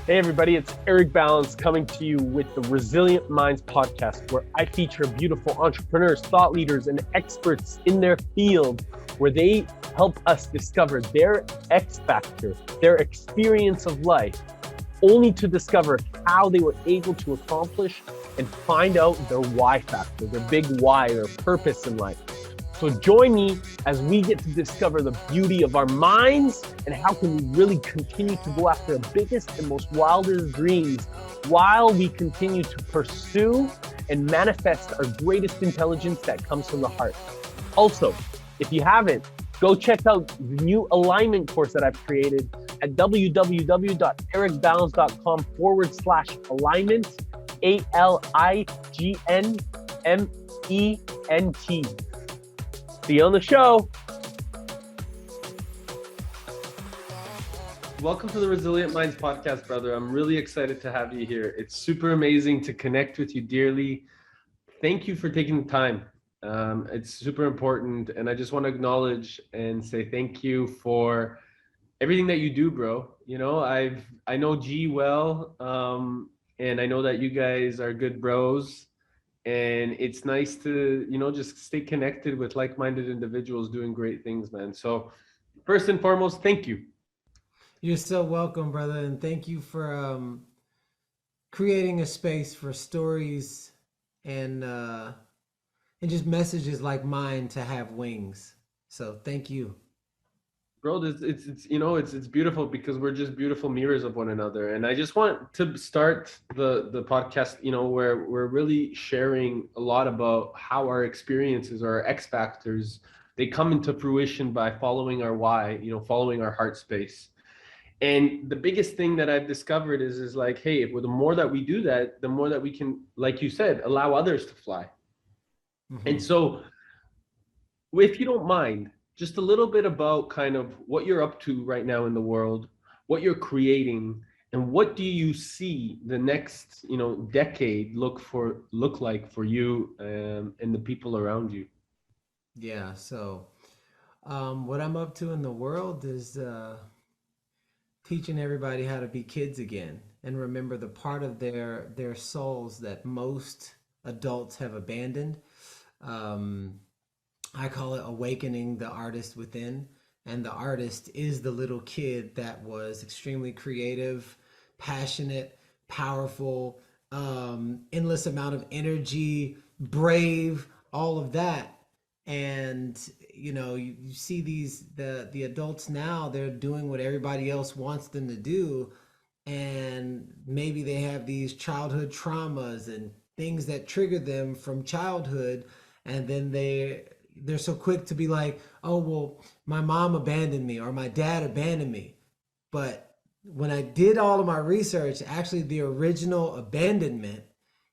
Hey everybody, it's Eric Balance coming to you with the Resilient Minds podcast, where I feature beautiful entrepreneurs, thought leaders, and experts in their field, where they help us discover their X factor, their experience of life, only to discover how they were able to accomplish and find out their Y factor, their big why, their purpose in life. So join me as we get to discover the beauty of our minds and how can we really continue to go after the biggest and most wildest dreams while we continue to pursue and manifest our greatest intelligence that comes from the heart. Also, if you haven't, go check out the new alignment course that I've created at www.ericbalance.com/alignment, ALIGNMENT. See you on the show. Welcome to the Resilient Minds podcast, brother. I'm really excited to have you here. It's super amazing to connect with you dearly. Thank you for taking the time. It's super important. And I just want to acknowledge and say thank you for everything that you do, bro. You know, I know G well, and I know that you guys are good bros. And it's nice to, just stay connected with like-minded individuals doing great things, man. So first and foremost, thank you. You're so welcome, brother, and thank you for creating a space for stories and just messages like mine to have wings. So thank you. Bro, it's beautiful because we're just beautiful mirrors of one another. And I just want to start the podcast, where we're really sharing a lot about how our experiences or our X factors, they come into fruition by following our why, following our heart space. And the biggest thing that I've discovered is like, hey, the more that we do that, the more that we can, like you said, allow others to fly. And so if you don't mind, just a little bit about kind of what you're up to right now in the world, what you're creating, and what do you see the next, decade look like for you and the people around you? Yeah, so what I'm up to in the world is teaching everybody how to be kids again and remember the part of their souls that most adults have abandoned. I call it awakening the artist within. And the artist is the little kid that was extremely creative, passionate, powerful, endless amount of energy, brave, all of that. And you see the adults now, they're doing what everybody else wants them to do. And maybe they have these childhood traumas and things that trigger them from childhood, and then they're so quick to be like, oh, well, my mom abandoned me or my dad abandoned me. But when I did all of my research, actually the original abandonment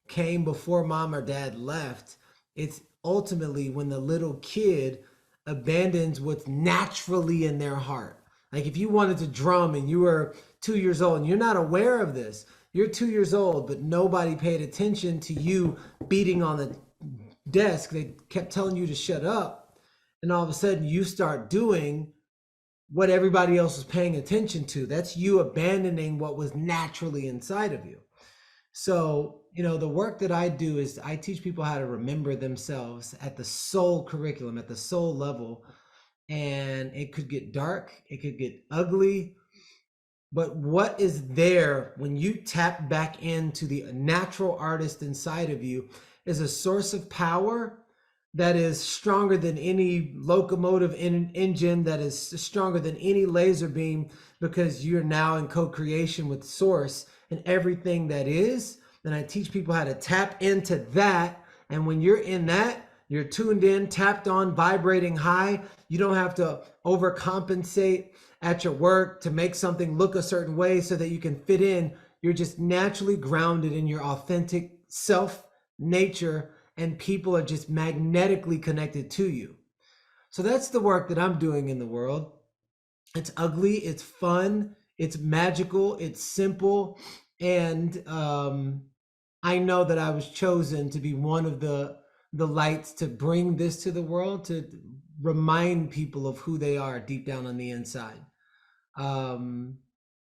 came before mom or dad left. It's ultimately when the little kid abandons what's naturally in their heart. Like if you wanted to drum and you were 2 years old and you're not aware of this, you're 2 years old, but nobody paid attention to you beating on the desk. They kept telling you to shut up, and all of a sudden you start doing what everybody else was paying attention to. That's you abandoning what was naturally inside of you. So the work that I do is I teach people how to remember themselves at the soul curriculum, at the soul level. And it could get dark, it could get ugly, but what is there when you tap back into the natural artist inside of you is a source of power that is stronger than any locomotive engine, that is stronger than any laser beam, because you're now in co-creation with source and everything that is. And I teach people how to tap into that. And when you're in that, you're tuned in, tapped on, vibrating high. You don't have to overcompensate at your work to make something look a certain way so that you can fit in. You're just naturally grounded in your authentic self, nature, and people are just magnetically connected to you. So that's the work that I'm doing in the world. It's ugly, it's fun, it's magical, it's simple, and I know that I was chosen to be one of the lights to bring this to the world, to remind people of who they are deep down on the inside. Um,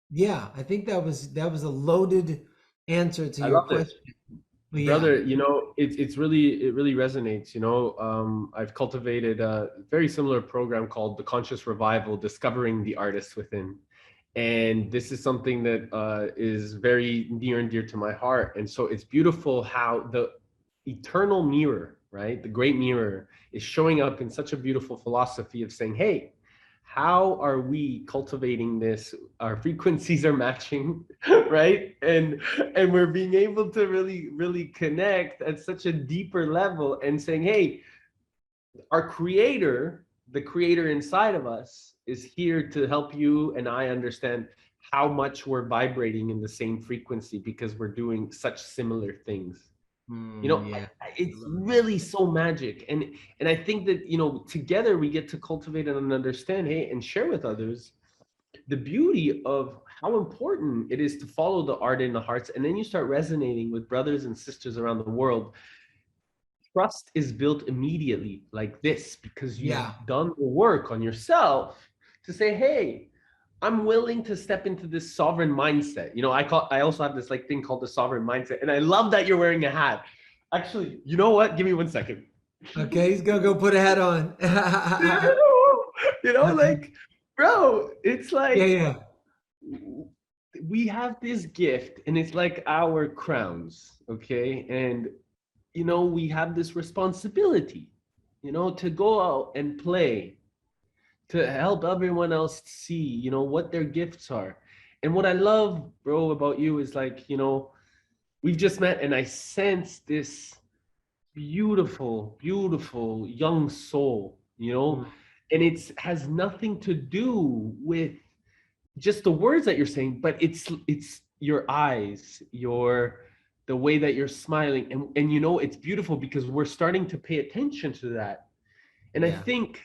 Yeah, I think that was a loaded answer to I your love it. question. But yeah, Brother, it really resonates. I've cultivated a very similar program called the Conscious Revival, Discovering the Artist Within, and this is something that is very near and dear to my heart. And so it's beautiful how the eternal mirror, right, the great mirror, is showing up in such a beautiful philosophy of saying, "Hey, how are we cultivating this? Our frequencies are matching, right? And we're being able to really connect at such a deeper level and saying, hey, our creator, the creator inside of us, is here to help you and I understand how much we're vibrating in the same frequency because we're doing such similar things. yeah, It's absolutely. really so magic. And I think that, together we get to cultivate and understand, hey, and share with others the beauty of how important it is to follow the art in the hearts. And then you start resonating with brothers and sisters around the world. Trust is built immediately like this because you've Yeah. done the work on yourself to say, hey, I'm willing to step into this sovereign mindset. I also have this like thing called the sovereign mindset. And I love that you're wearing a hat. Actually, you know what? Give me 1 second. Okay, he's gonna go put a hat on. Okay. Like, bro, it's Yeah, like yeah, we have this gift and it's like our crowns, okay? And we have this responsibility, to go out and play, to help everyone else see, what their gifts are. And what I love, bro, about you is like, we've just met and I sense this beautiful, beautiful young soul, mm, and it's has nothing to do with just the words that you're saying, but it's your eyes, the way that you're smiling, and it's beautiful because we're starting to pay attention to that. And I yeah. think,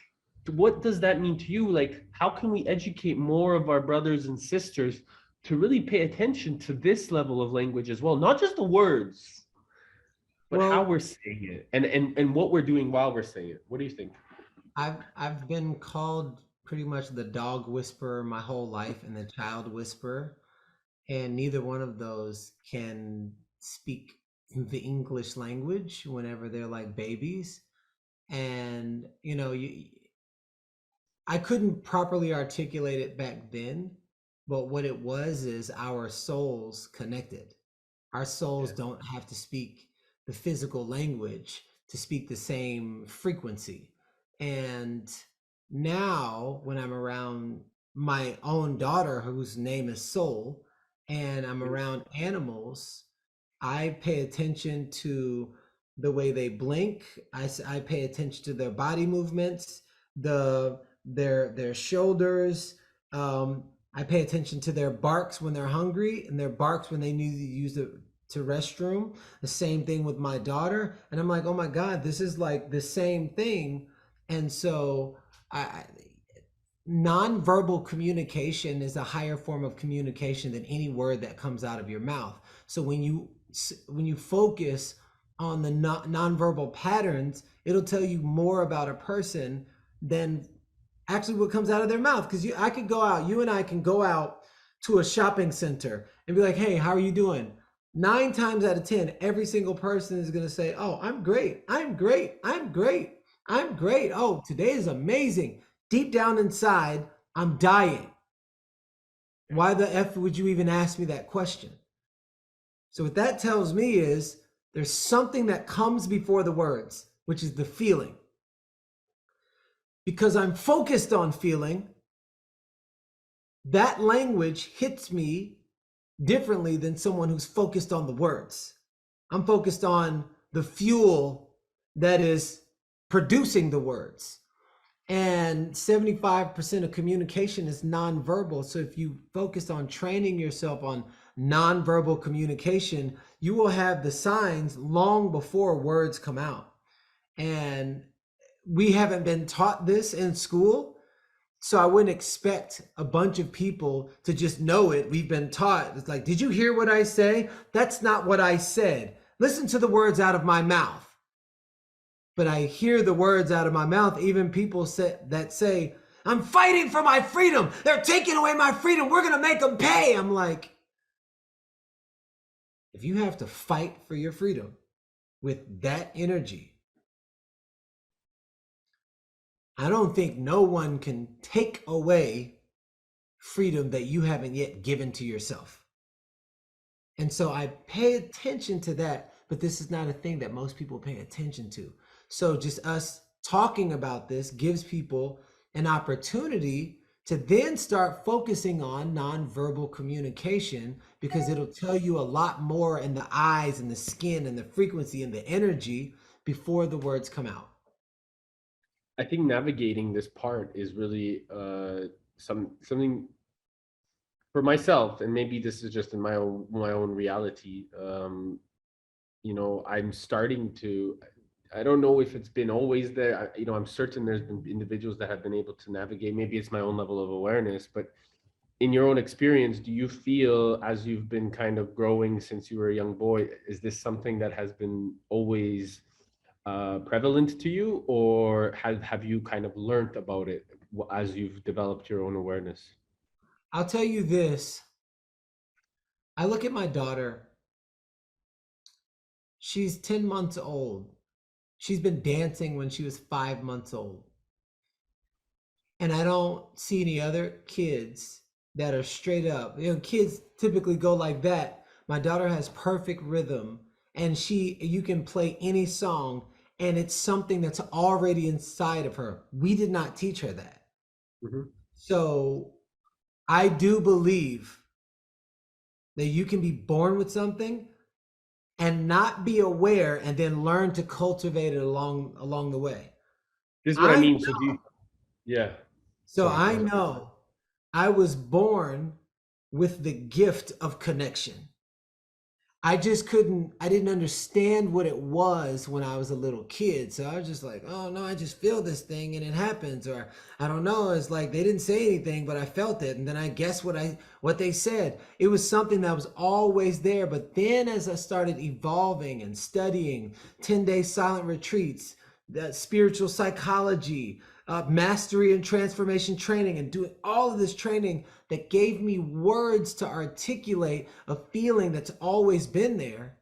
what does that mean to you? Like, how can we educate more of our brothers and sisters to really pay attention to this level of language as well, not just the words, but how Well, we're saying it and what we're doing while we're saying it. What do you think? I've been called pretty much the dog whisperer my whole life and the child whisperer, and neither one of those can speak the English language whenever they're like babies. And I couldn't properly articulate it back then, but what it was is our souls connected. Our souls Yeah. don't have to speak the physical language to speak the same frequency. And now, when I'm around my own daughter, whose name is Soul, and I'm around animals, I pay attention to the way they blink. I pay attention to their body movements, their shoulders. I pay attention to their barks when they're hungry and their barks when they need to use the to restroom. The same thing with my daughter, and I'm like, oh my god, this is like the same thing. And so I nonverbal communication is a higher form of communication than any word that comes out of your mouth. So when you focus on the nonverbal patterns, it'll tell you more about a person than actually what comes out of their mouth. Because I could go out, you and I can go out to a shopping center and be like, hey, how are you doing? 9 times out of 10, every single person is going to say, oh, I'm great. I'm great. I'm great. I'm great. Oh, today is amazing. Deep down inside, I'm dying. Why the F would you even ask me that question? So, what that tells me is there's something that comes before the words, which is the feeling. Because I'm focused on feeling, that language hits me differently than someone who's focused on the words. I'm focused on the fuel that is producing the words. And 75% of communication is nonverbal. So if you focus on training yourself on nonverbal communication, you will have the signs long before words come out. And we haven't been taught this in school. So I wouldn't expect a bunch of people to just know it. We've been taught. It's like, did you hear what I say? That's not what I said. Listen to the words out of my mouth. But I hear the words out of my mouth. Even people that say, I'm fighting for my freedom. They're taking away my freedom. We're going to make them pay. I'm like, if you have to fight for your freedom with that energy, I don't think no one can take away freedom that you haven't yet given to yourself. And so I pay attention to that, but this is not a thing that most people pay attention to. So just us talking about this gives people an opportunity to then start focusing on nonverbal communication, because it'll tell you a lot more in the eyes and the skin and the frequency and the energy before the words come out. I think navigating this part is really something for myself, and maybe this is just in my own reality. I'm starting to. I don't know if it's been always there. I'm certain there's been individuals that have been able to navigate. Maybe it's my own level of awareness, but in your own experience, do you feel as you've been kind of growing since you were a young boy, is this something that has been always prevalent to you, or have you kind of learned about it as you've developed your own awareness? I'll tell you this. I look at my daughter. She's 10 months old. She's been dancing when she was 5 months old. And I don't see any other kids that are straight up. Kids typically go like that. My daughter has perfect rhythm, and you can play any song and it's something that's already inside of her. We did not teach her that. Mm-hmm. So I do believe that you can be born with something and not be aware, and then learn to cultivate it along the way. This is what I I mean. So do you, yeah. so Sorry, go I ahead. know I was born with the gift of connection. I didn't understand what it was when I was a little kid. So I was just like, oh no, I just feel this thing and it happens. Or I don't know, it's like they didn't say anything, but I felt it. And then I guess what they said. It was something that was always there. But then as I started evolving and studying 10-day silent retreats, that spiritual psychology, mastery and transformation training, and doing all of this training that gave me words to articulate a feeling that's always been there.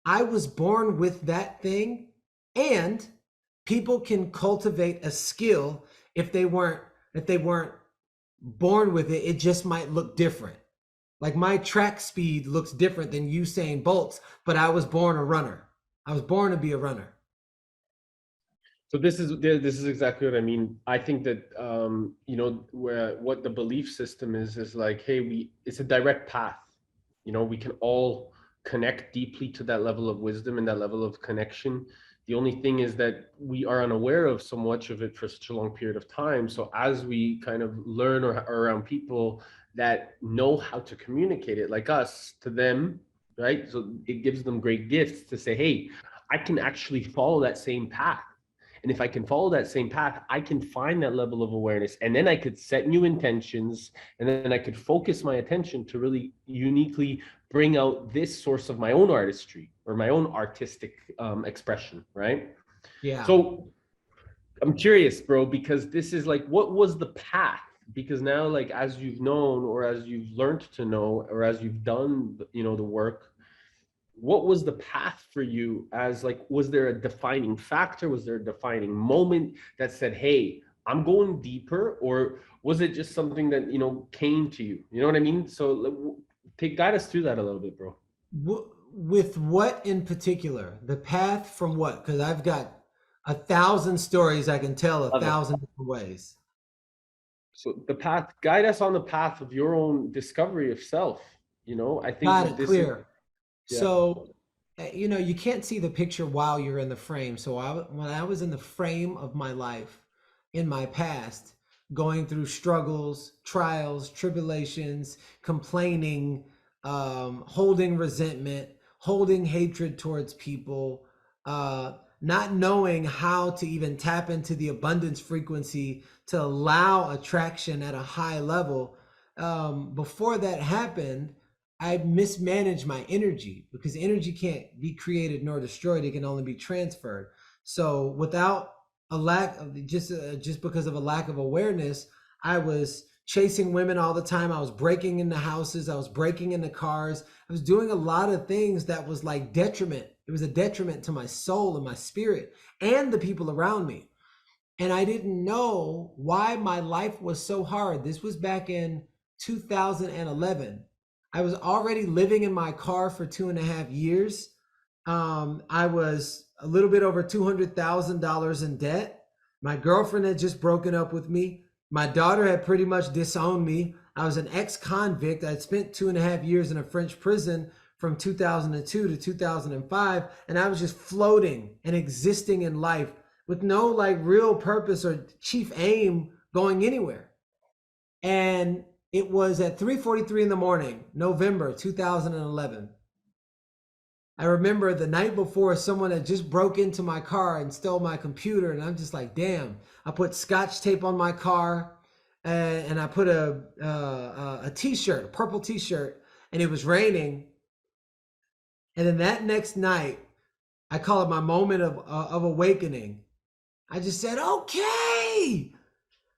I was born with that thing, and people can cultivate a skill if they weren't born with it. It just might look different. Like my track speed looks different than Usain Bolt's, but I was born a runner. I was born to be a runner. So this is exactly what I mean. I think that where what the belief system is like, hey, it's a direct path. We can all connect deeply to that level of wisdom and that level of connection. The only thing is that we are unaware of so much of it for such a long period of time. So as we kind of learn or are around people that know how to communicate it like us to them, right? So it gives them great gifts to say, hey, I can actually follow that same path. And if I can follow that same path, I can find that level of awareness. And then I could set new intentions. And then I could focus my attention to really uniquely bring out this source of my own artistry or my own artistic expression, right? Yeah. So I'm curious, bro, because this is like, what was the path? Because now, like, as you've known, or as you've learned to know, or as you've done, the work, what was the path for you? As like, was there a defining factor? Was there a defining moment that said, hey, I'm going deeper? Or was it just something that came to you? You know what I mean? So guide us through that a little bit, bro. With what in particular? The path from what? Because I've got 1,000 stories I can tell a Love it. thousand different ways. So the path, guide us on the path of your own discovery of self. I think Got that it, this is, clear. yeah. So, you can't see the picture while you're in the frame. So when I was in the frame of my life, in my past, going through struggles, trials, tribulations, complaining, holding resentment, holding hatred towards people, not knowing how to even tap into the abundance frequency to allow attraction at a high level. Before that happened, I mismanaged my energy, because energy can't be created nor destroyed. It can only be transferred. So without a lack of just because of a lack of awareness. I was chasing women all the time. I was breaking into houses. I was breaking into cars. I was doing a lot of things that was like detriment. It was a detriment to my soul and my spirit and the people around me. And I didn't know why my life was so hard. This was back in 2011. I was already living in my car for 2.5 years. I was a little bit over $200,000 in debt. My girlfriend had just broken up with me. My daughter had pretty much disowned me. I was an ex-convict. I'd spent 2.5 years in a French prison from 2002 to 2005, and I was just floating and existing in life with no like real purpose or chief aim going anywhere. And it was at 3:43 in the morning, November 2011. I remember the night before, someone had just broke into my car and stole my computer, and I'm just like, damn. I put scotch tape on my car, and I put a t-shirt, a purple t-shirt, and it was raining. And then that next night, I call it my moment of awakening. I just said, okay,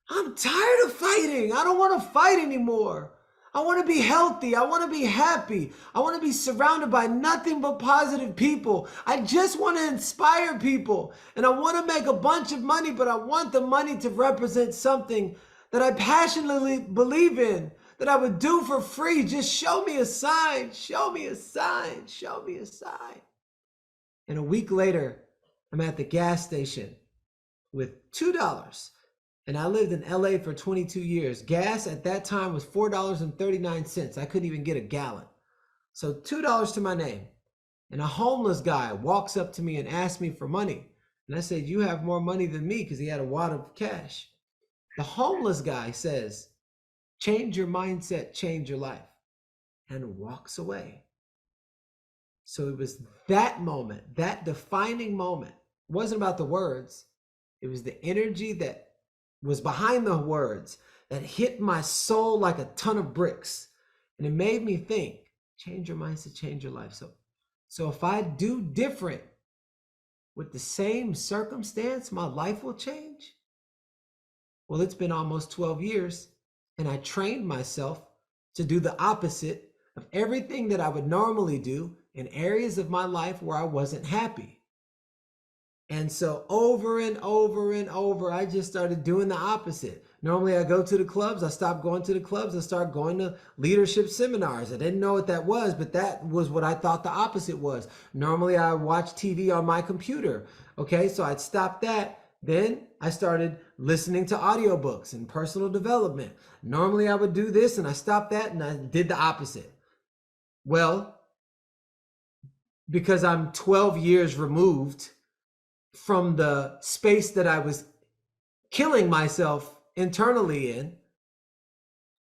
I'm tired of fighting. I don't want to fight anymore. I want to be healthy. I want to be happy. I want to be surrounded by nothing but positive people. I just want to inspire people. And I want to make a bunch of money, but I want the money to represent something that I passionately believe in, that I would do for free. Just show me a sign. Show me a sign. Show me a sign. And a week later, I'm at the gas station with $2. And I lived in LA for 22 years. Gas at that time was $4.39. I couldn't even get a gallon. So $2 to my name. And a homeless guy walks up to me and asks me for money. And I said, you have more money than me, because he had a wad of cash. The homeless guy says, change your mindset, change your life, and walks away. So it was that moment, that defining moment. It wasn't about the words. It was the energy that was behind the words that hit my soul like a ton of bricks. And it made me think, change your mindset, change your life. So if I do different with the same circumstance, my life will change. Well, it's been almost 12 years, and I trained myself to do the opposite of everything that I would normally do in areas of my life where I wasn't happy. And so over and over and over, I just started doing the opposite. Normally I go to the clubs. I stopped going to the clubs. I started going to leadership seminars. I didn't know what that was, but that was what I thought the opposite was. Normally I watch TV on my computer. Okay, so I'd stop that. Then I started listening to audiobooks and personal development. Normally I would do this, and I stopped that, and I did the opposite. Well, because I'm 12 years removed from the space that I was killing myself internally in,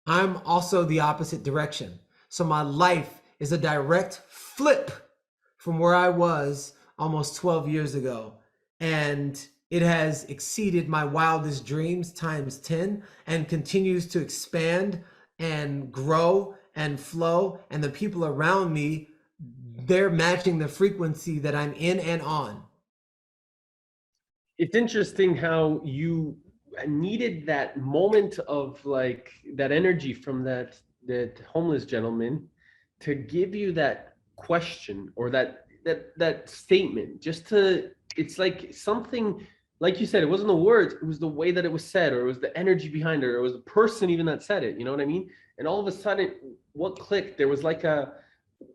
I'm also the opposite direction. So my life is a direct flip from where I was almost 12 years ago. And it has exceeded my wildest dreams times 10, and continues to expand and grow and flow. And the people around me, they're matching the frequency that I'm in and on. It's interesting how you needed that moment of like that energy from that homeless gentleman to give you that question or that statement, just to, it's like something, like you said, it wasn't the words, it was the way that it was said, or it was the energy behind it, or it was the person even that said it, you know what I mean? And all of a sudden, what clicked? There was like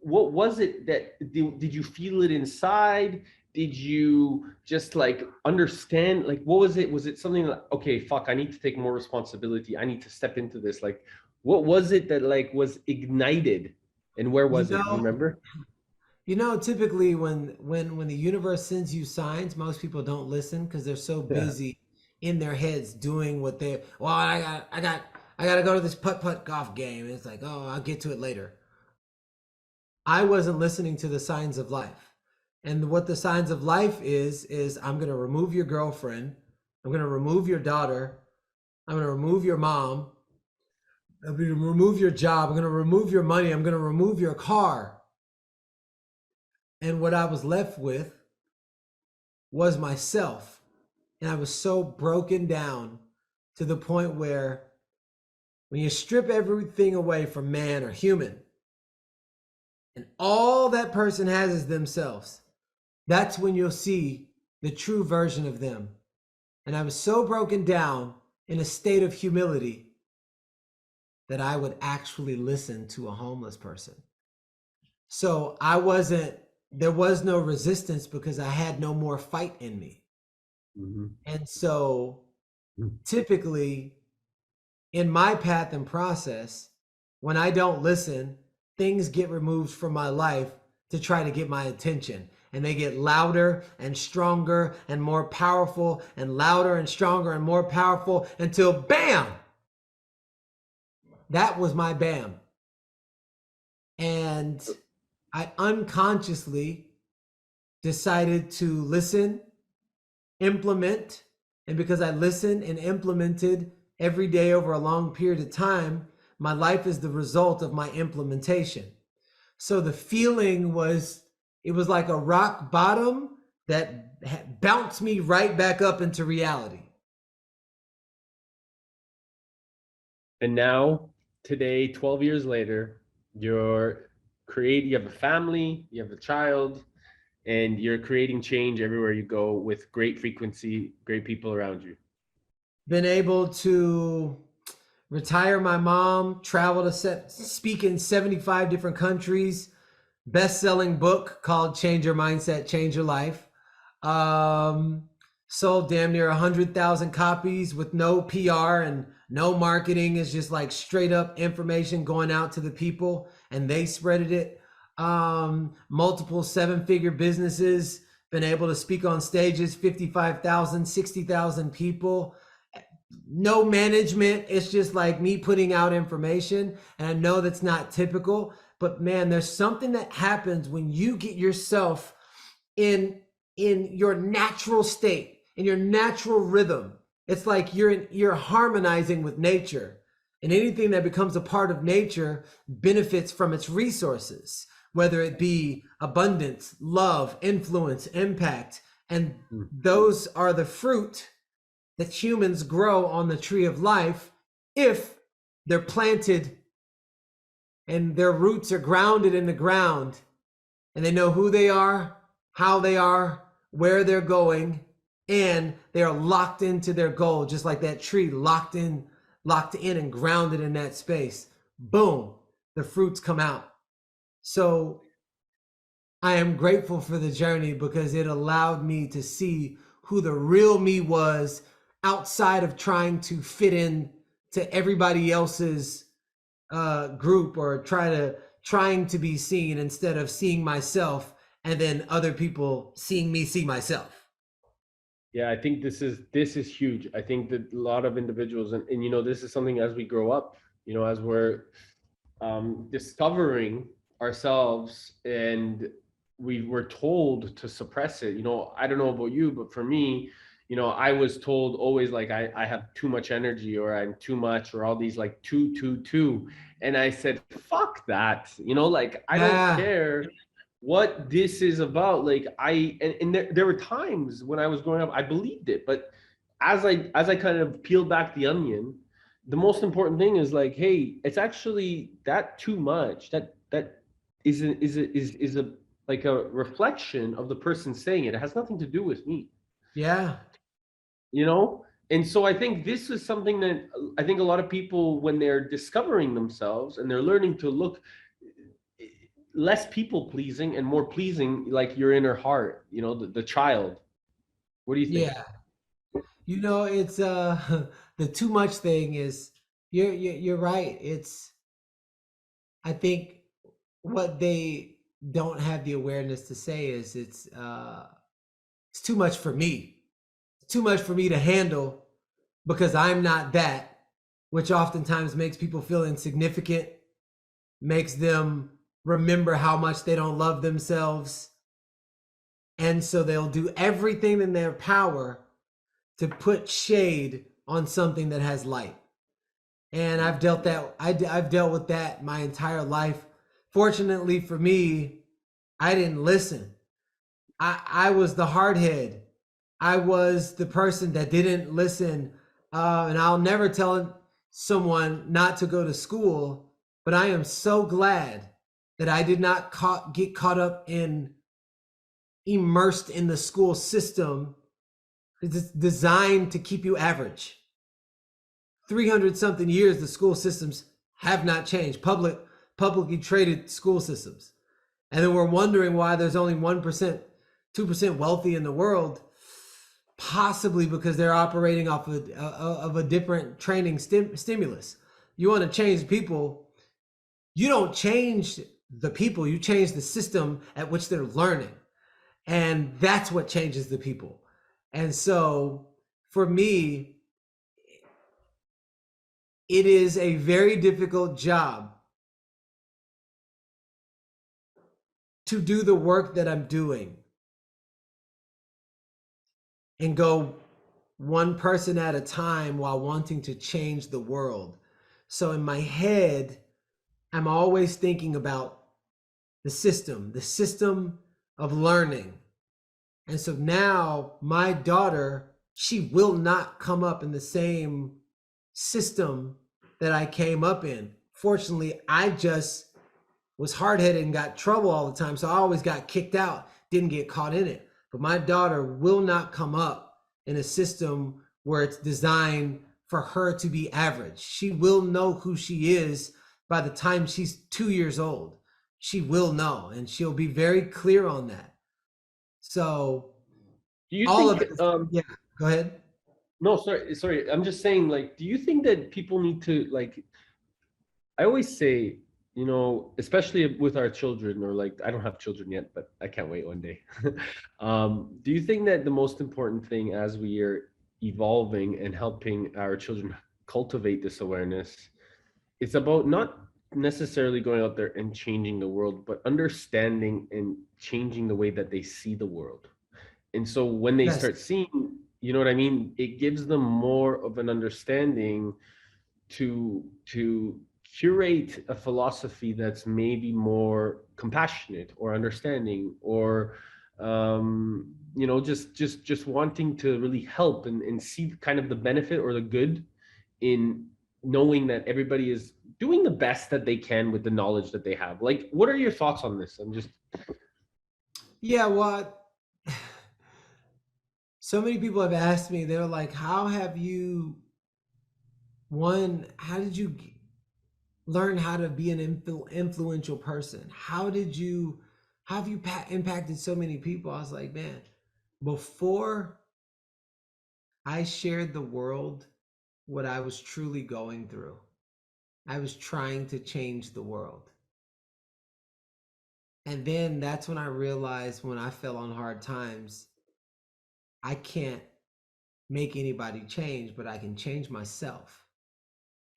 what was it that, did you feel it inside? Did you just like understand, like, what was it? Was it something like, okay, fuck, I need to take more responsibility, I need to step into this? Like, what was it that like was ignited, and where was it? You remember? Typically when the universe sends you signs, most people don't listen because they're so Yeah. busy in their heads doing what they, well, I got to go to this putt golf game. And it's like, oh, I'll get to it later. I wasn't listening to the signs of life. And what the signs of life is I'm going to remove your girlfriend. I'm going to remove your daughter. I'm going to remove your mom. I'm going to remove your job. I'm going to remove your money. I'm going to remove your car. And what I was left with was myself. And I was so broken down to the point where when you strip everything away from man or human, and all that person has is themselves, that's when you'll see the true version of them. And I was so broken down in a state of humility that I would actually listen to a homeless person. So there was no resistance because I had no more fight in me. Mm-hmm. And so typically in my path and process, when I don't listen, things get removed from my life to try to get my attention. And they get louder and stronger and more powerful and louder and stronger and more powerful until bam! That was my bam. And I unconsciously decided to listen, implement, and because I listened and implemented every day over a long period of time, my life is the result of my implementation. So the feeling was, it was like a rock bottom that bounced me right back up into reality. And now, today, 12 years later, you have a family, you have a child, and you're creating change everywhere you go with great frequency, great people around you. Been able to retire my mom, travel to speak in 75 different countries, best-selling book called Change Your Mindset, Change Your Life. Sold damn near 100,000 copies with no PR and no marketing. It's just like straight up information going out to the people and they spreaded it. Multiple 7-figure businesses, been able to speak on stages, 55,000, 60,000 people. No management. It's just like me putting out information. And I know that's not typical, but man, there's something that happens when you get yourself in your natural state, in your natural rhythm. It's like you're harmonizing with nature, and anything that becomes a part of nature benefits from its resources, whether it be abundance, love, influence, impact. And those are the fruit that humans grow on the tree of life if they're planted and their roots are grounded in the ground and they know who they are, how they are, where they're going, and they are locked into their goal, just like that tree locked in and grounded in that space. Boom, the fruits come out. So I am grateful for the journey because it allowed me to see who the real me was outside of trying to fit in to everybody else's group or trying to be seen instead of seeing myself and then other people seeing me see myself. Yeah, I think this is huge. I think that a lot of individuals, and this is something as we grow up, as we're discovering ourselves, and we were told to suppress it. I don't know about you, but for me, I was told always like I have too much energy, or I'm too much, or all these like two. And I said, fuck that, like I don't care what this is about. Like and there were times when I was growing up, I believed it, but as I kind of peeled back the onion, the most important thing is like, hey, it's actually that too much. That is a like a reflection of the person saying it. It has nothing to do with me. Yeah. And so I think this is something that I think a lot of people, when they're discovering themselves and they're learning to look less people pleasing and more pleasing, like your inner heart, the child. What do you think? Yeah. It's the too much thing is you're right. I think what they don't have the awareness to say is it's too much for me. It's too much for me to handle because I'm not that, which oftentimes makes people feel insignificant, makes them remember how much they don't love themselves. And so they'll do everything in their power to put shade on something that has light. And I've dealt with that my entire life. Fortunately for me, I didn't listen. I was the hardhead. I was the person that didn't listen. And I'll never tell someone not to go to school, but I am so glad that I did not get caught up in immersed in the school system. It's designed to keep you average. 300 something years, the school systems have not changed. Publicly traded school systems. And then we're wondering why there's only 1%, 2% wealthy in the world, possibly because they're operating off of a different training stimulus. You want to change people, you don't change the people, you change the system at which they're learning. And that's what changes the people. And so for me, it is a very difficult job to do the work that I'm doing and go one person at a time while wanting to change the world. So in my head, I'm always thinking about the system of learning. And so now my daughter, she will not come up in the same system that I came up in. Fortunately, I just was hard-headed and got trouble all the time. So I always got kicked out, didn't get caught in it. But my daughter will not come up in a system where it's designed for her to be average. She will know who she is by the time she's 2 years old. She will know, and she'll be very clear on that. So Do you all think, of it, yeah, go ahead. no, sorry. I'm just saying, like, do you think that people need to, like, I always say, especially with our children, or like, I don't have children yet, but I can't wait one day. Do you think that the most important thing as we are evolving and helping our children cultivate this awareness, it's about not necessarily going out there and changing the world, but understanding and changing the way that they see the world. And so when they Yes. start seeing, you know what I mean, it gives them more of an understanding to curate a philosophy that's maybe more compassionate or understanding, or just wanting to really help and see kind of the benefit or the good in knowing that everybody is doing the best that they can with the knowledge that they have. Like, what are your thoughts on this? I'm just Yeah, what so many people have asked me, they're like, how did you learn how to be an influential person? How have you impacted so many people? I was like, man, before I shared the world what I was truly going through, I was trying to change the world. And then that's when I realized, when I fell on hard times, I can't make anybody change, but I can change myself.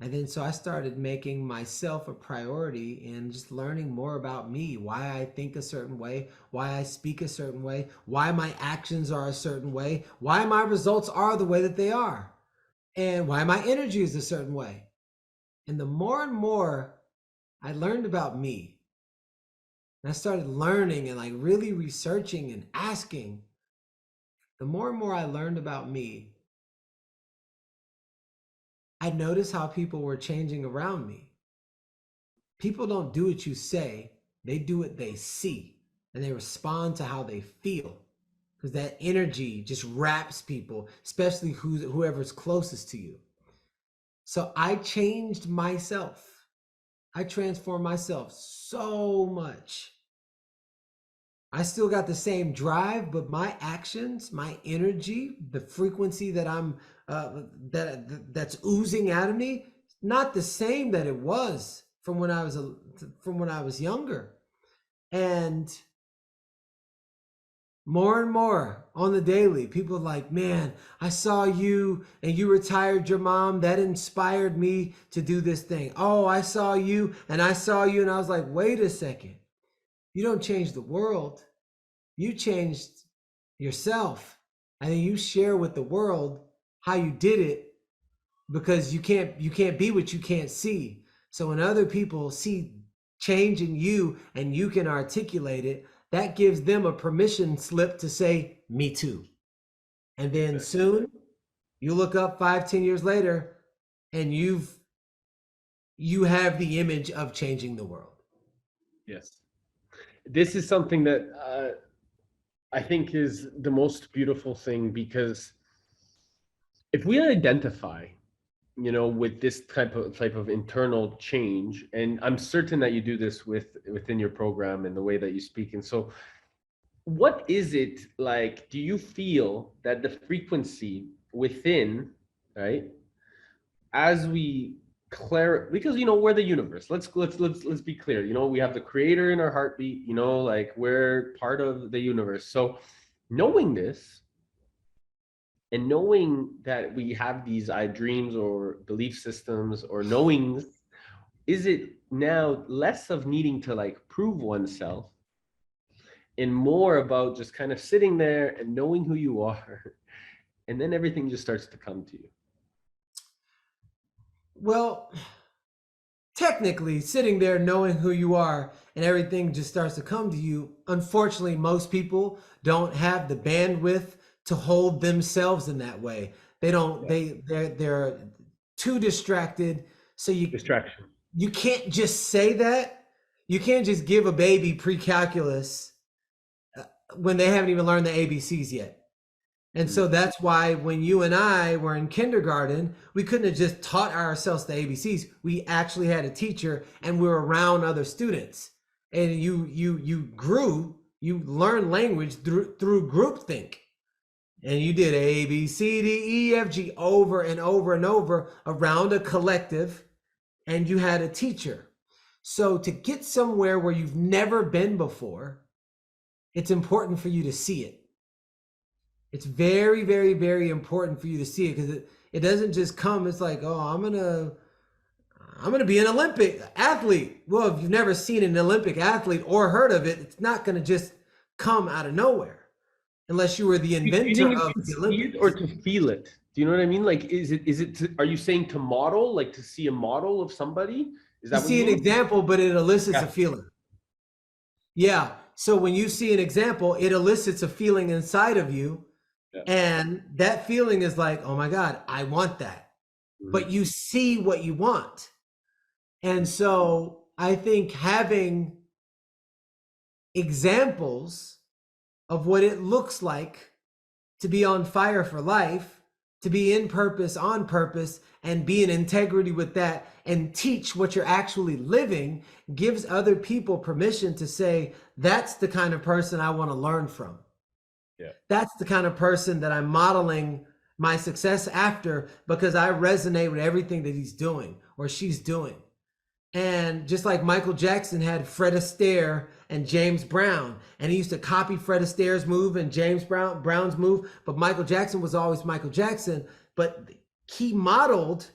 And then so I started making myself a priority and just learning more about me, why I think a certain way, why I speak a certain way, why my actions are a certain way, why my results are the way that they are, and why my energy is a certain way. And the more and more I learned about me, and I started learning and like really researching and asking, the more and more I learned about me, I noticed how people were changing around me. People don't do what you say, they do what they see, and they respond to how they feel, because that energy just wraps people, especially whoever's closest to you. So I changed myself. I transformed myself so much. I still got the same drive, but my actions, my energy, the frequency that that's oozing out of me, not the same that it was from when I was younger. And more and more on the daily, people are like, man, I saw you and you retired your mom. That inspired me to do this thing. Oh, I saw you and I saw you. And I was like, wait a second. You don't change the world. You changed yourself. And then you share with the world how you did it, because you can't be what you can't see. So when other people see change in you and you can articulate it, that gives them a permission slip to say, me too. And then soon you look up 5, 10 years later and you have the image of changing the world. Yes. This is something that I think is the most beautiful thing, because if we identify, with this type of internal change, and I'm certain that you do this within your program and the way that you speak. And so what is it like? Do you feel that the frequency within, right, as we because we're the universe. Let's be clear. We have the creator in our heartbeat. Like, we're part of the universe. So knowing this, and knowing that we have these dreams or belief systems or knowings, is it now less of needing to like prove oneself and more about just kind of sitting there and knowing who you are, and then everything just starts to come to you? Well, technically, sitting there knowing who you are and everything just starts to come to you. Unfortunately, most people don't have the bandwidth to hold themselves in that way. They don't. They're too distracted. So Distraction. you can't just say that. You can't just give a baby pre-calculus when they haven't even learned the ABCs yet. And so that's why when you and I were in kindergarten, we couldn't have just taught ourselves the ABCs. We actually had a teacher and we were around other students. And you grew, you learned language through groupthink. And you did A, B, C, D, E, F, G over and over and over around a collective, and you had a teacher. So to get somewhere where you've never been before, it's important for you to see it. It's very, very, very important for you to see it, because it doesn't just come. It's like, oh, I'm gonna be an Olympic athlete. Well, if you've never seen an Olympic athlete or heard of it, it's not gonna just come out of nowhere, unless you were the inventor of the Olympics. Or to feel it. Do you know what I mean? Like, are you saying to model, like to see a model of somebody? Is that you see an example, but it elicits a feeling. Yeah. So when you see an example, it elicits a feeling inside of you. Yeah. And that feeling is like, oh my God, I want that. Mm-hmm. But you see what you want. And so I think having examples of what it looks like to be on fire for life, to be in purpose, on purpose, and be in integrity with that, and teach what you're actually living, gives other people permission to say, that's the kind of person I want to learn from. Yeah. That's the kind of person that I'm modeling my success after, because I resonate with everything that he's doing or she's doing. And just like Michael Jackson had Fred Astaire and James Brown, and he used to copy Fred Astaire's move and James Brown's move, but Michael Jackson was always Michael Jackson, but he modeled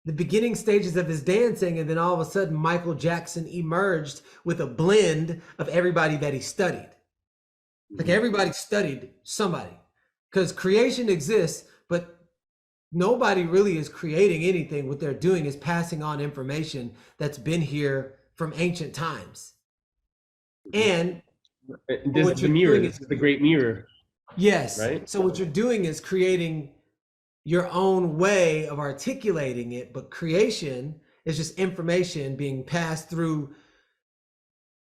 the beginning stages of his dancing, and then all of a sudden Michael Jackson emerged with a blend of everybody that he studied. Like, everybody studied somebody, because creation exists, but nobody really is creating anything. What they're doing is passing on information that's been here from ancient times. And this is the mirror. This is the great mirror. Yes. Right. So what you're doing is creating your own way of articulating it, but creation is just information being passed through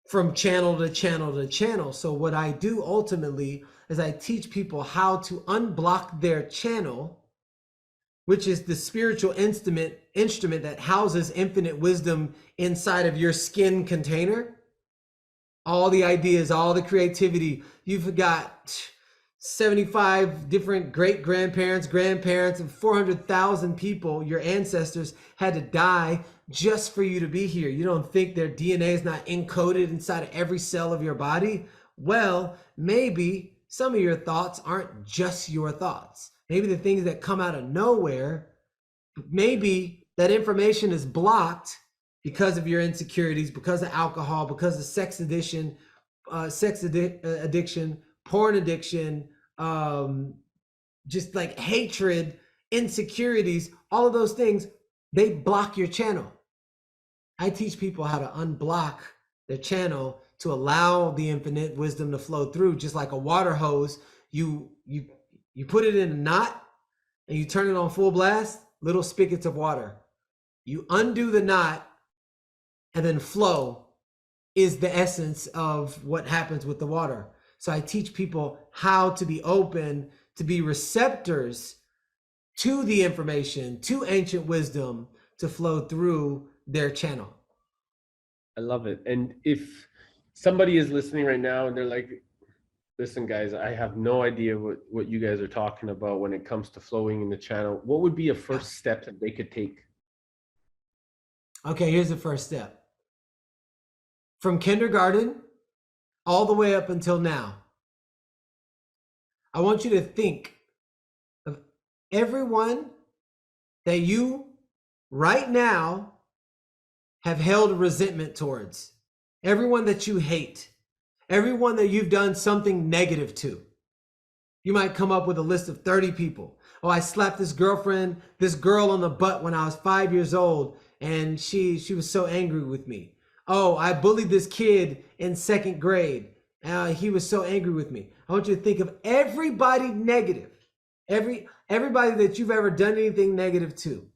from channel to channel to channel. So what I do ultimately is I teach people how to unblock their channel, which is the spiritual instrument that houses infinite wisdom inside of your skin container. All the ideas, all the creativity. You've got 75 different great-grandparents, grandparents, and 400,000 people, your ancestors, had to die just for you to be here. You don't think their DNA is not encoded inside of every cell of your body? Well, maybe some of your thoughts aren't just your thoughts. Maybe the things that come out of nowhere, maybe that information is blocked because of your insecurities, because of alcohol, because of sex addiction, porn addiction, just like hatred, insecurities, all of those things, they block your channel. I teach people how to unblock their channel to allow the infinite wisdom to flow through, just like a water hose. You You put it in a knot and you turn it on full blast, little spigots of water. You undo the knot, and then flow is the essence of what happens with the water. So I teach people how to be open, to be receptors to the information, to ancient wisdom, to flow through their channel. I love it. And if somebody is listening right now and they're like, listen, guys, I have no idea what you guys are talking about when it comes to flowing in the channel, what would be a first step that they could take? Okay, here's the first step. From kindergarten all the way up until now, I want you to think of everyone that you right now have held resentment towards, everyone that you hate, everyone that you've done something negative to. You might come up with a list of 30 people. Oh, I slapped this girl on the butt when I was 5 years old, and she was so angry with me. Oh, I bullied this kid in second grade. He was so angry with me. I want you to think of everybody negative, everybody that you've ever done anything negative to,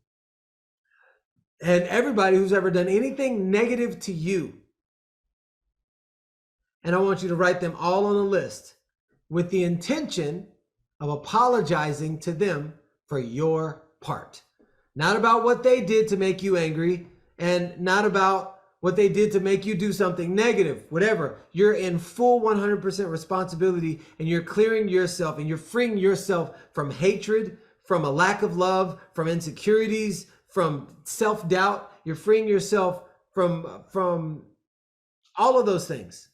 and everybody who's ever done anything negative to you. And I want you to write them all on a list with the intention of apologizing to them for your part. Not about what they did to make you angry, and not about what they did to make you do something negative, whatever. You're in full 100% responsibility, and you're clearing yourself and you're freeing yourself from hatred, from a lack of love, from insecurities, from self-doubt. You're freeing yourself from all of those things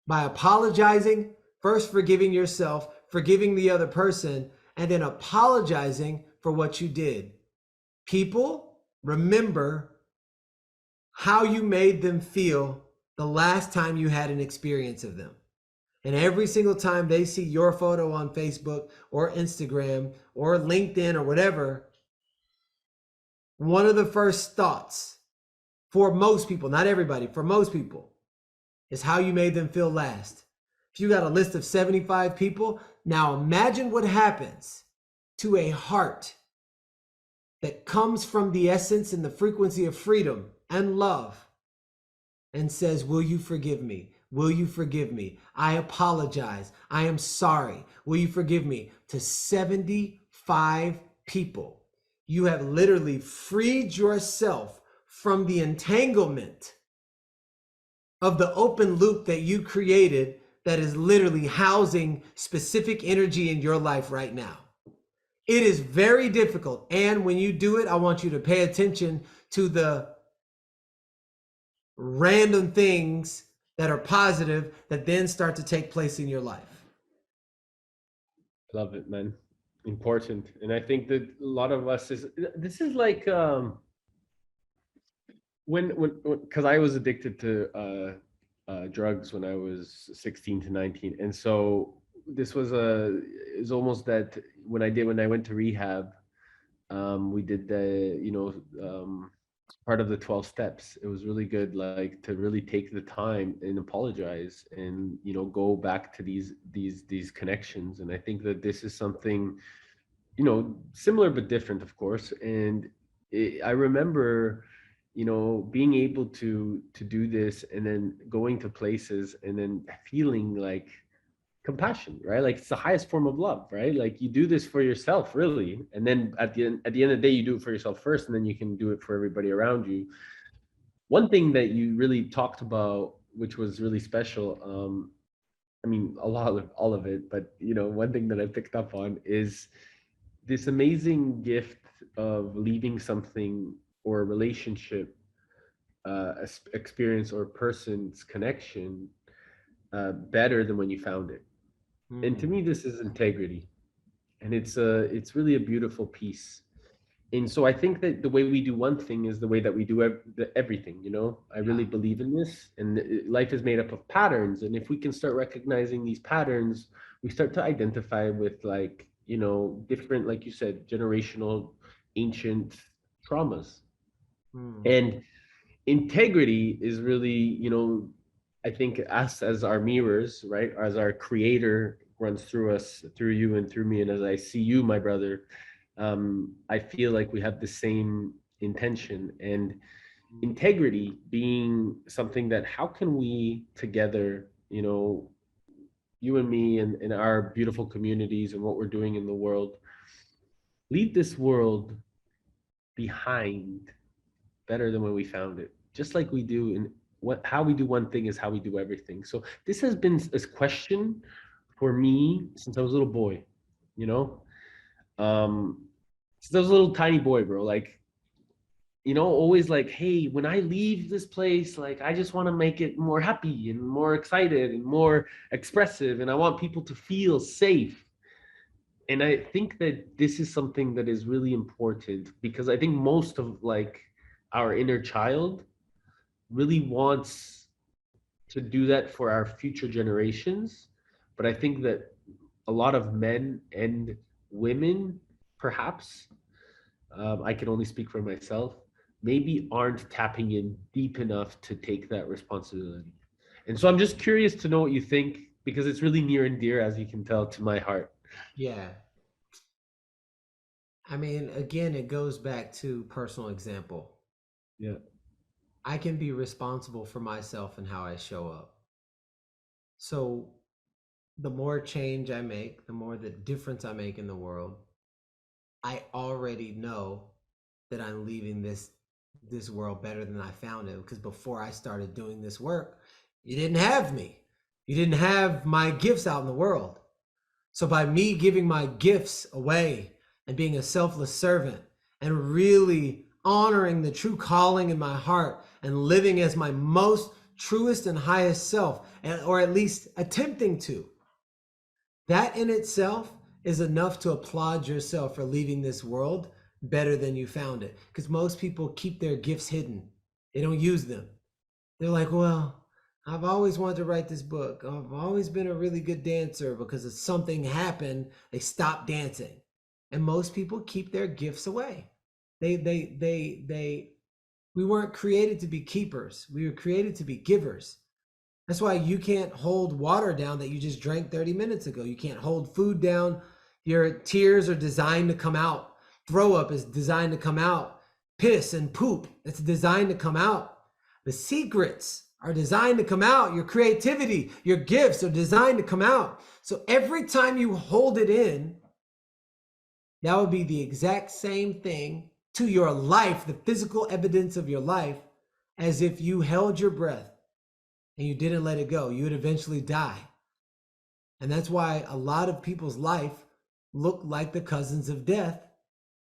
by apologizing, first forgiving yourself, forgiving the other person, and then apologizing for what you did. People remember how you made them feel the last time you had an experience of them. And every single time they see your photo on Facebook or Instagram or LinkedIn or whatever, one of the first thoughts for most people, not everybody, for most people, is how you made them feel last. If you got a list of 75 people, now imagine what happens to a heart that comes from the essence and the frequency of freedom and love and says, will you forgive me? Will you forgive me? I apologize. I am sorry. Will you forgive me? To 75 people. You have literally freed yourself from the entanglement of the open loop that you created that is literally housing specific energy in your life right now. It is very difficult. And when you do it, I want you to pay attention to the random things that are positive that then start to take place in your life. Love it, man. Important. And I think that a lot of us this is like when because I was addicted to drugs when I was 16 to 19, and so this was is almost that when I went to rehab, we did the part of the 12 steps. It was really good, like to really take the time and apologize and go back to these connections. And I think that this is something similar but different, of course. And I remember being able to do this and then going to places and then feeling like compassion, right? Like it's the highest form of love, right? Like you do this for yourself, really, and then at the end of the day, you do it for yourself first, and then you can do it for everybody around you. One thing that you really talked about, which was really special, I mean, a lot of all of it, but one thing that I picked up on is this amazing gift of leaving something or a relationship, experience or person's connection better than when you found it. And to me, this is integrity, and it's really a beautiful piece. And so I think that the way we do one thing is the way that we do everything. I really believe in this, and life is made up of patterns. And if we can start recognizing these patterns, we start to identify with different, like you said, generational, ancient traumas. And integrity is really, I think us as our mirrors, right, as our creator runs through us, through you and through me. And as I see you, my brother, I feel like we have the same intention and integrity being something that how can we together, you and me and our beautiful communities and what we're doing in the world, leave this world behind better than when we found it. Just like we do in what how we do one thing is how we do everything. So this has been a question for me since I was a little boy, you know? Um since I was a little tiny boy, bro. Like, always like, hey, when I leave this place, like I just want to make it more happy and more excited and more expressive. And I want people to feel safe. And I think that this is something that is really important because I think most of like our inner child really wants to do that for our future generations. But I think that a lot of men and women, perhaps, I can only speak for myself, maybe aren't tapping in deep enough to take that responsibility. And so I'm just curious to know what you think because it's really near and dear, as you can tell, to my heart. Yeah. I mean, again, it goes back to personal example. Yeah. I can be responsible for myself and how I show up. So the more change I make, the more the difference I make in the world, I already know that I'm leaving this world better than I found it. Because before I started doing this work, you didn't have me. You didn't have my gifts out in the world. So by me giving my gifts away and being a selfless servant and really honoring the true calling in my heart and living as my most truest and highest self, or at least attempting to, that in itself is enough to applaud yourself for leaving this world better than you found it. Because most people keep their gifts hidden, they don't use them. They're like, well, I've always wanted to write this book. I've always been a really good dancer because if something happened, they stopped dancing. And most people keep their gifts away. We weren't created to be keepers. We were created to be givers. That's why you can't hold water down that you just drank 30 minutes ago. You can't hold food down. Your tears are designed to come out. Throw up is designed to come out. Piss and poop, it's designed to come out. The secrets are designed to come out. Your creativity, your gifts are designed to come out. So every time you hold it in, that would be the exact same thing to your life, the physical evidence of your life, as if you held your breath and you didn't let it go. You would eventually die. And that's why a lot of people's life look like the cousins of death,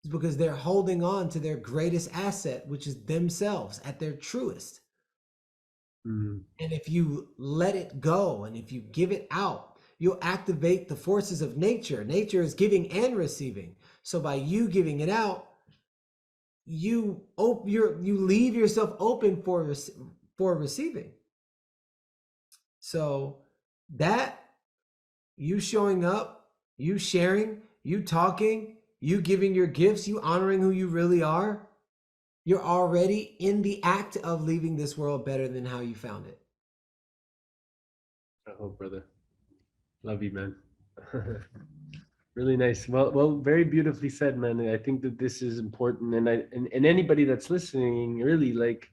is because they're holding on to their greatest asset, which is themselves at their truest. Mm. And if you let it go and if you give it out, you'll activate the forces of nature. Nature is giving and receiving. So by you giving it out, you leave yourself open for receiving. So that, you showing up, you sharing, you talking, you giving your gifts, you honoring who you really are, you're already in the act of leaving this world better than how you found it. Oh, brother. Love you, man. Really nice. Well, very beautifully said, man. I think that this is important, and anybody that's listening, really, like,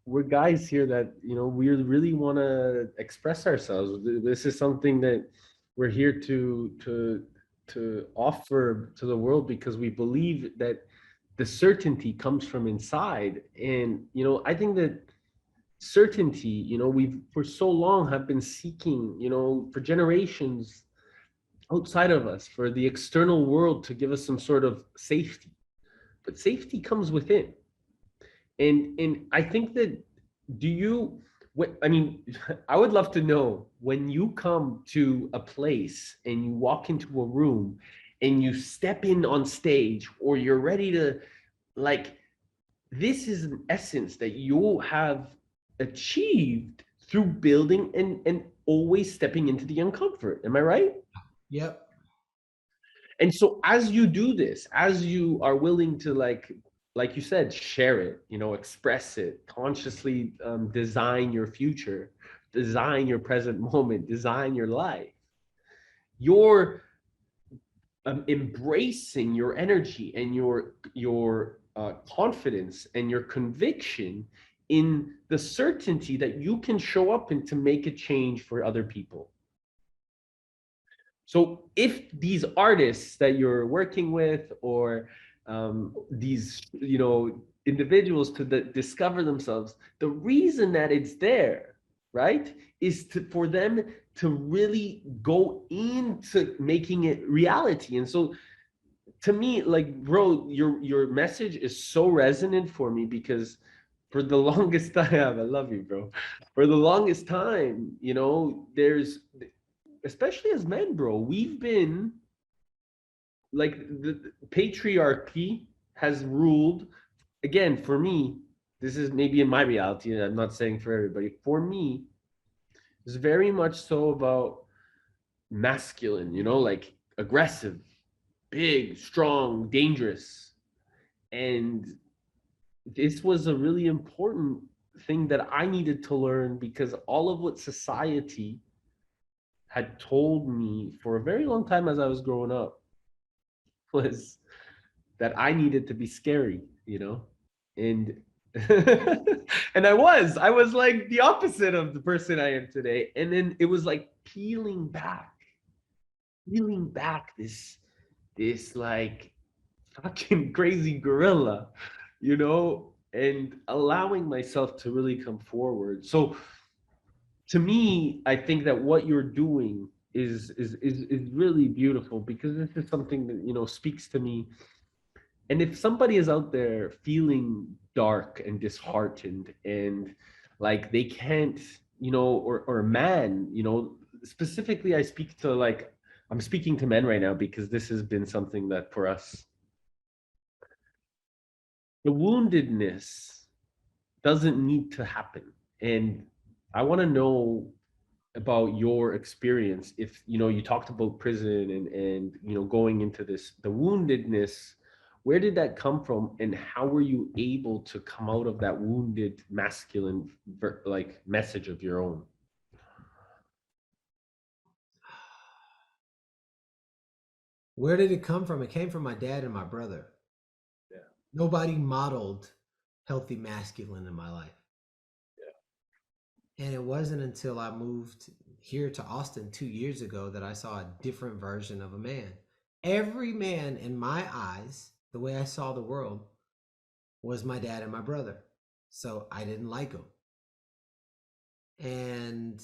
we're guys here that we really want to express ourselves. This is something that we're here to offer to the world because we believe that the certainty comes from inside, and I think that certainty, we've for so long have been seeking, for generations outside of us, for the external world to give us some sort of safety, but safety comes within. And I think that, do you what I mean, I would love to know, when you come to a place and you walk into a room and you step in on stage, or you're ready to, like, this is an essence that you have achieved through building and always stepping into the uncomfort. Am I right? Yep. And so as you do this, as you are willing to, like you said, share it, express it, consciously, design your future, design your present moment, design your life, you're embracing your energy and your confidence and your conviction in the certainty that you can show up and to make a change for other people. So if these artists that you're working with, or these individuals to discover themselves, the reason that it's there, right, is for them to really go into making it reality. And so to me, like, bro, your message is so resonant for me, because for the longest time, I love you, bro. For the longest time, there's, especially as men, bro, we've been like, the patriarchy has ruled. Again, for me, this is maybe in my reality, and I'm not saying for everybody. For me, it's very much so about masculine, like aggressive, big, strong, dangerous. And this was a really important thing that I needed to learn, because all of what society had told me for a very long time as I was growing up was that I needed to be scary. And and I was like the opposite of the person I am today. And then it was like peeling back this like fucking crazy gorilla, and allowing myself to really come forward. So to me, I think that what you're doing is really beautiful, because this is something that speaks to me. And if somebody is out there feeling dark and disheartened, and like they can't, or a man, specifically, I'm speaking to men right now, because this has been something that for us, the woundedness doesn't need to happen. And I want to know about your experience. If you talked about prison, and going into this, the woundedness, where did that come from, and how were you able to come out of that wounded masculine like message of your own? Where did it come from? It came from my dad and my brother. Yeah. Nobody modeled healthy masculine in my life. And it wasn't until I moved here to Austin 2 years ago that I saw a different version of a man. Every man in my eyes, the way I saw the world, was my dad and my brother. So I didn't like them. And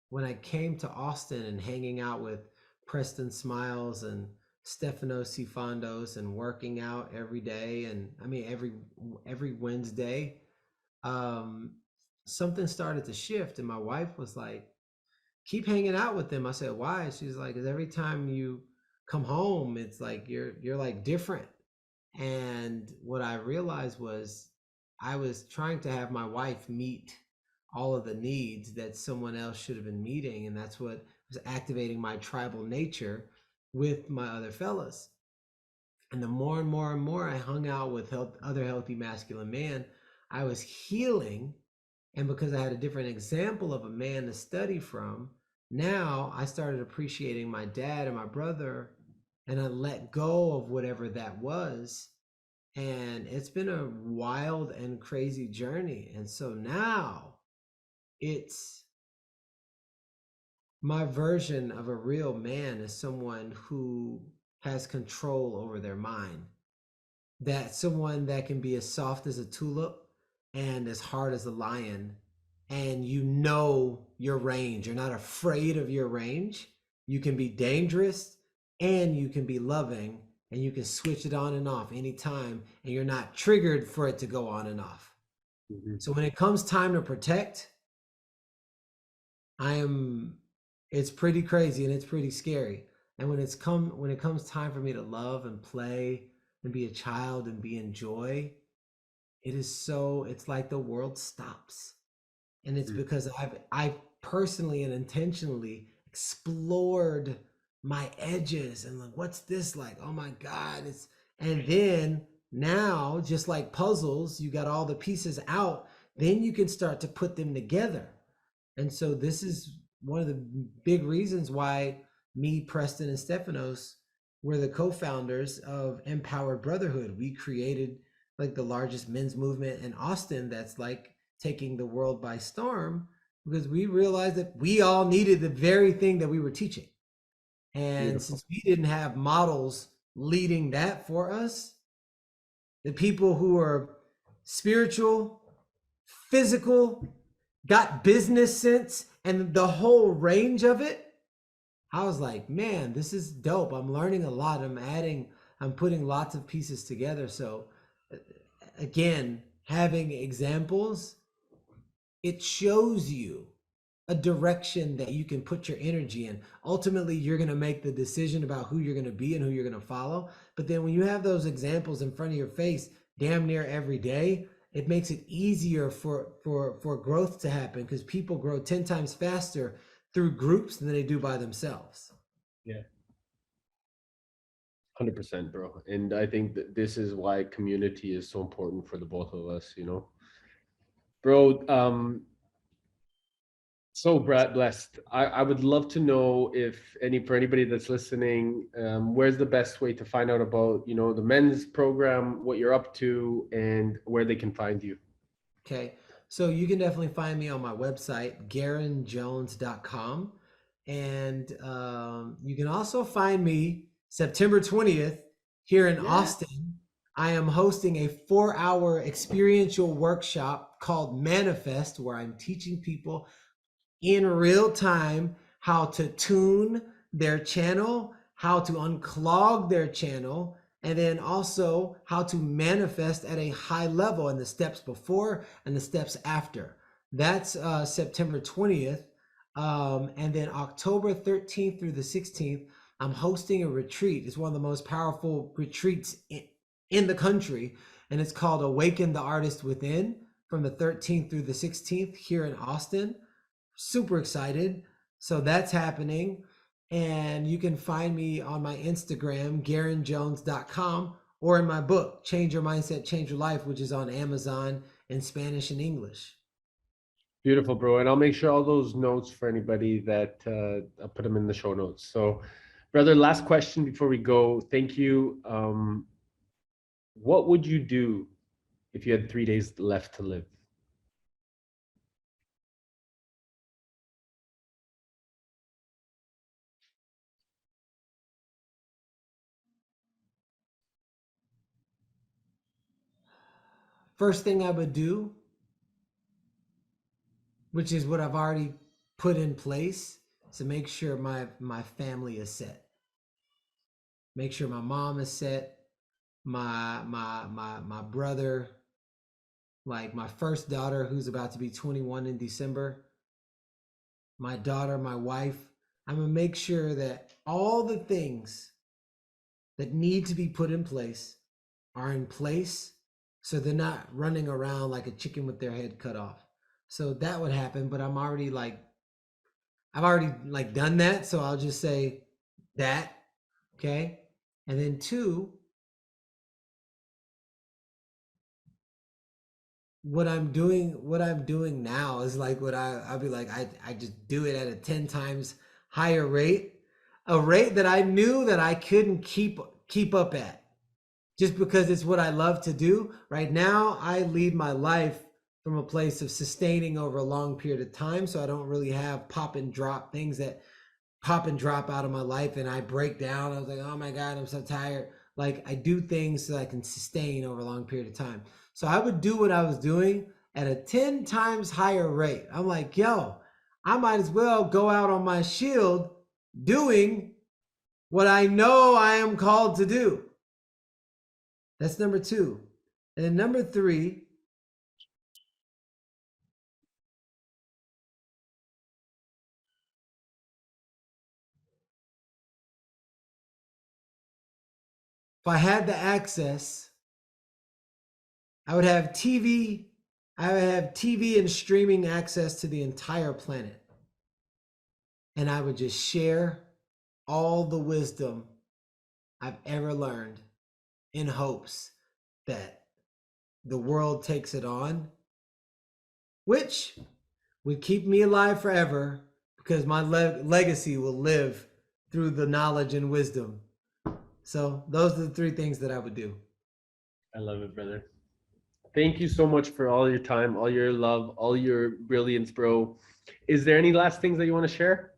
when I came to Austin and hanging out with Preston Smiles and Stefano Sifandos and working out every day, and I mean every Wednesday, um, something started to shift, and my wife was like, keep hanging out with them. I said, why? She's like, because every time you come home, it's like you're like different. And what I realized was I was trying to have my wife meet all of the needs that someone else should have been meeting, and that's what was activating my tribal nature with my other fellas. And the more and more and more I hung out with other healthy masculine men, I was healing. And because I had a different example of a man to study from, now I started appreciating my dad and my brother, and I let go of whatever that was. And it's been a wild and crazy journey. And so now it's my version of a real man is someone who has control over their mind. That someone that can be as soft as a tulip and as hard as a lion, and you know your range. You're not afraid of your range. You can be dangerous and you can be loving, and you can switch it on and off anytime, and you're not triggered for it to go on and off. Mm-hmm. So when it comes time to protect, I am it's pretty crazy and it's pretty scary. And when it comes time for me to love and play and be a child and be in joy, it's like the world stops. And it's because I personally and intentionally explored my edges, and like, what's this like? Oh my God. And then now, just like puzzles, you got all the pieces out, then you can start to put them together. And so this is one of the big reasons why me, Preston, and Stephanos were the co-founders of Empowered Brotherhood. We created like the largest men's movement in Austin that's like taking the world by storm, because we realized that we all needed the very thing that we were teaching. And Beautiful. since we didn't have models leading that for us, the people who are spiritual, physical, got business sense, and the whole range of it, I was like, man, this is dope. I'm learning a lot. I'm putting lots of pieces together. So again, having examples, it shows you a direction that you can put your energy in. Ultimately, you're going to make the decision about who you're going to be and who you're going to follow. But then when you have those examples in front of your face damn near every day, it makes it easier for growth to happen, because people grow 10 times faster through groups than they do by themselves. Yeah. 100%, bro. And I think that this is why community is so important for the both of us, you know. Bro, so Brad blessed. I would love to know if for anybody that's listening, where's the best way to find out about, you know, the men's program, what you're up to, and where they can find you. Okay. So you can definitely find me on my website, GarrainJones.com. And you can also find me September 20th here in Austin. I am hosting a 4-hour experiential workshop called Manifest, where I'm teaching people in real time how to tune their channel, how to unclog their channel, and then also how to manifest at a high level, and the steps before and the steps after. That's September 20th. And then October 13th through the 16th, I'm hosting a retreat. It's one of the most powerful retreats in the country, and it's called Awaken the Artist Within, from the 13th through the 16th here in Austin. Super excited. So that's happening. And you can find me on my Instagram, GarrainJones.com, or in my book, Change Your Mindset, Change Your Life, which is on Amazon in Spanish and English. Beautiful, bro. And I'll make sure all those notes for anybody that I'll put them in the show notes. So, brother, last question before we go. Thank you. What would you do if you had 3 days left to live? First thing I would do, which is what I've already put in place, to make sure my family is set. Make sure my mom is set, my brother, like my first daughter who's about to be 21 in December, my daughter, my wife. I'm gonna make sure that all the things that need to be put in place are in place, so they're not running around like a chicken with their head cut off. So that would happen, but I've already done that, so I'll just say that. Okay. And then 2, what I'm doing now is like what I'll be like, I just do it at a 10 times higher rate, a rate that I knew that I couldn't keep up at, just because it's what I love to do. Right now, I lead my life from a place of sustaining over a long period of time. So I don't really have pop and drop things that pop and drop out of my life and I break down. I was like, oh my God, I'm so tired. Like, I do things so I can sustain over a long period of time. So I would do what I was doing at a 10 times higher rate. I'm like, yo, I might as well go out on my shield doing what I know I am called to do. That's number 2. And then number 3, if I had the access, I would have TV. I would have TV and streaming access to the entire planet. And I would just share all the wisdom I've ever learned, in hopes that the world takes it on, which would keep me alive forever, because my legacy will live through the knowledge and wisdom. So those are the three things that I would do. I love it, brother. Thank you so much for all your time, all your love, all your brilliance, bro. Is there any last things that you want to share?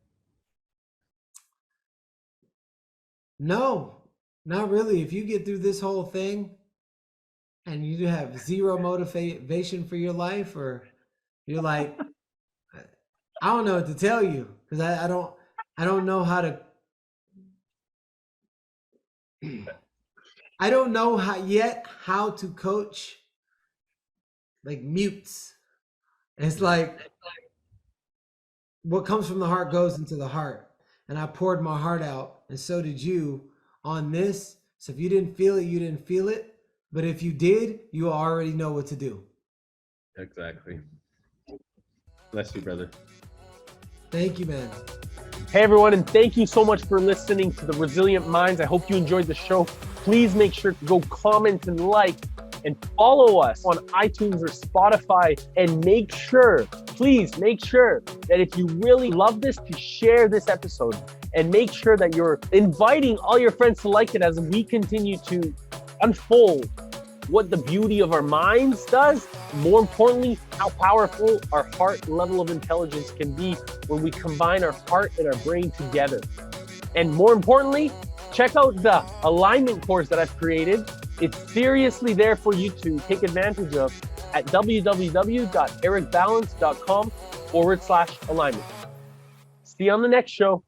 No, not really. If you get through this whole thing and you have zero motivation for your life, or you're like, I don't know what to tell you, because I don't know how to I don't know how to coach like mutes. It's like what comes from the heart goes into the heart. And I poured my heart out, and so did you on this. So if you didn't feel it, you didn't feel it. But if you did, you already know what to do. Exactly. Bless you, brother. Thank you, man. Hey, everyone, and thank you so much for listening to The Resilient Minds. I hope you enjoyed the show. Please make sure to go comment and like and follow us on iTunes or Spotify. And please make sure that if you really love this, to share this episode. And make sure that you're inviting all your friends to like it as we continue to unfold what the beauty of our minds does. More importantly, how powerful our heart level of intelligence can be when we combine our heart and our brain together. And more importantly, check out the alignment course that I've created. It's seriously there for you to take advantage of at www.ericbalance.com/alignment. See you on the next show.